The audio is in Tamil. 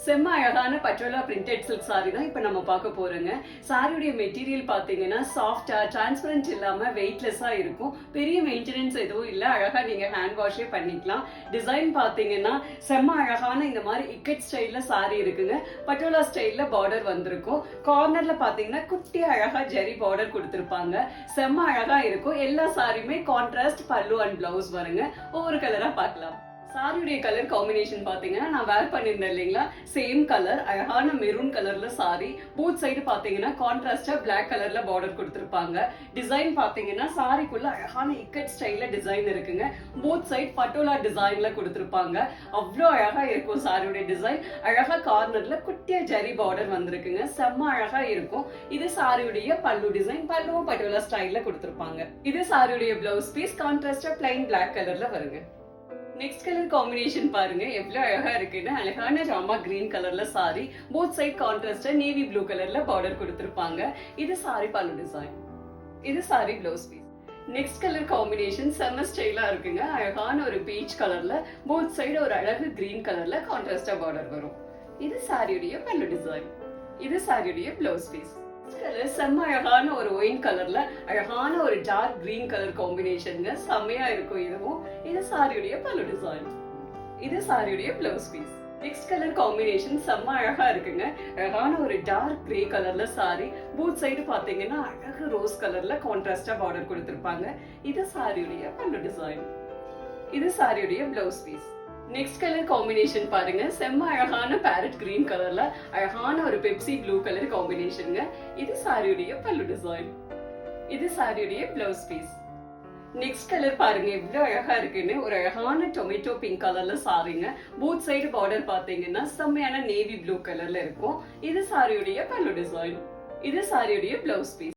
செம்ம அழகான பட்டோலா பிரிண்டட் சில்க் சாரி தான் இப்ப நம்ம பார்க்க போறோங்க. சாரியுடைய மெட்டீரியல் பாத்தீங்கன்னா சாஃப்டா டிரான்ஸ்பரன்ட் இல்லாம வெயிட்லெஸ்ஸா இருக்கும். பெரிய மெயின்டெனன்ஸ் எதுவும் இல்ல. அழகா நீங்க ஹேண்ட் வாஷே பண்ணிக்கலாம். டிசைன் பாத்தீங்கன்னா செம்ம அழகான இந்த மாதிரி இக்கட் ஸ்டைல்ல சாரி இருக்குங்க. பட்டோலா ஸ்டைல்ல பார்டர் வந்திருக்கும். கார்னர்ல பாத்தீங்கன்னா குட்டி அழகா ஜெரி பார்டர் கொடுத்திருப்பாங்க. செம்ம அழகா இருக்கும். எல்லா சாரியுமே கான்ட்ராஸ்ட் பல்லு அண்ட் பிளவுஸ் வருங்க. ஒவ்வொரு கலரா பார்க்கலாம். சாரியுடைய கலர் காம்பினேஷன் பாத்தீங்கன்னா நான் வேர் பண்ணிருந்தேன் இல்லைங்களா, சேம் கலர் அழகான மெரூன் கலர்ல சாரி. போத் சைடு பாத்தீங்கன்னா கான்ட்ராஸ்டா பிளாக் கலர்ல பார்டர் கொடுத்திருப்பாங்க. டிசைன் பாத்தீங்கன்னா சாரிக்குள்ள அழகான இக்கட் ஸ்டைல்ல டிசைன் இருக்குங்க. போத் சைடு பட்டோலா டிசைன்ல கொடுத்திருப்பாங்க. அவ்வளோ அழகா இருக்கும் சாரியுடைய டிசைன். அழகா கார்னர்ல குட்டியா ஜரி பார்டர் வந்திருக்குங்க. செம்ம அழகா இருக்கும். இது சாரியுடைய பல்லு டிசைன். பல்லுவும் பட்டோலா ஸ்டைல்ல கொடுத்திருப்பாங்க. இது சாரியுடைய பிளவுஸ் பீஸ். கான்ட்ராஸ்டா பிளைன் பிளாக் கலர்ல வருங்க. நெக்ஸ்ட் கலர் காம்பினேஷன் பாருங்க எவ்வளவு அழகா இருக்குன்னு. அழகான ராமா கிரீன் கலர்ல சாரி. போத் சைட் கான்ட்ராஸ்டா நேவி ப்ளூ கலர்ல பார்டர் கொடுத்திருப்பாங்க. இது சாரி பல்லு டிசைன். இது sari blouse piece. Next colour combination செம்ம ஸ்டைலா இருக்குங்க. அழகான ஒரு பீச் கலர்ல போத் சைடு ஒரு அழகு கிரீன் கலர்ல கான்ட்ராஸ்டா பார்டர் வரும். இது சாரியுடைய பல்லு டிசைன். இது சாரியுடைய பிளவுஸ் பீஸ். செம்ம அழகான ஒரு ஒயின் கலர்ல அழகான ஒரு டார்க் கிரீன் கலர் காம்பினேஷன்ங்க. செம்மையா இருக்கும் இதுவும். இது சாரியுடைய பல்லு டிசைன். இது சாரியுடைய blouse piece. Next colour combination செம்ம அழகா இருக்குங்க. அழகான ஒரு டார்க் கிரே கலர்ல சாரி. போத் சைடு பாத்தீங்கன்னா அழகு ரோஸ் கலர்ல கான்ட்ராஸ்டா பார்டர் கொடுத்திருப்பாங்க. இது சாரியுடைய பல்லு டிசைன். இது சாரியுடைய blouse piece. Next colour combination பாருங்க செம்ம அழகான பேரட் கிரீன் கலர்ல அழகான ஒரு பெப்சி ப்ளூ கலர் காம்பினேஷன்ங்க. இது சாரியுடைய பல்லு டிசைன். இது சாரியுடைய பிளவுஸ் பீஸ். நெக்ஸ்ட் கலர் பாருங்க எவ்வளவு அழகா இருக்குன்னு. ஒரு அழகான டொமேட்டோ பிங்க் கலர்ல சாரிங்க. போத் சைடு பார்டர் பாத்தீங்கன்னா செம்மையான நேவி ப்ளூ கலர்ல இருக்கும். இது சாரியுடைய பல்லு டிசைன். இது சாரியுடைய பிளவுஸ் பீஸ்.